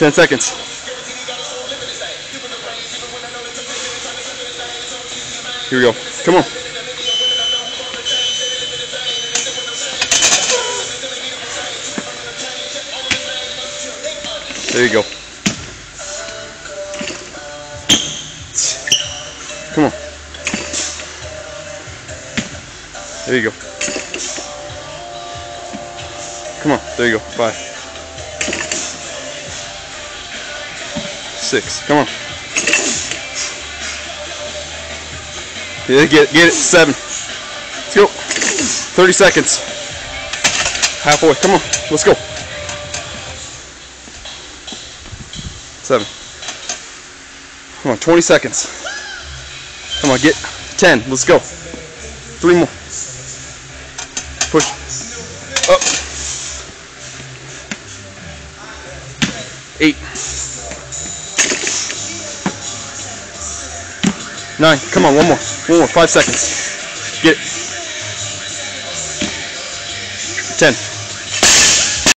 10 seconds. Here we go. Come on. There you go. Come on. There you go. Come on. There you go. 5. 6. Come on. Yeah, get it. 7. Let's go. 30 seconds. Halfway. Come on. Let's go. 7. Come on. 20 seconds. Come on. Get 10. Let's go. 3 more. Push. Up. 8. 9. Come on, one more. 5 seconds. Get it. 10.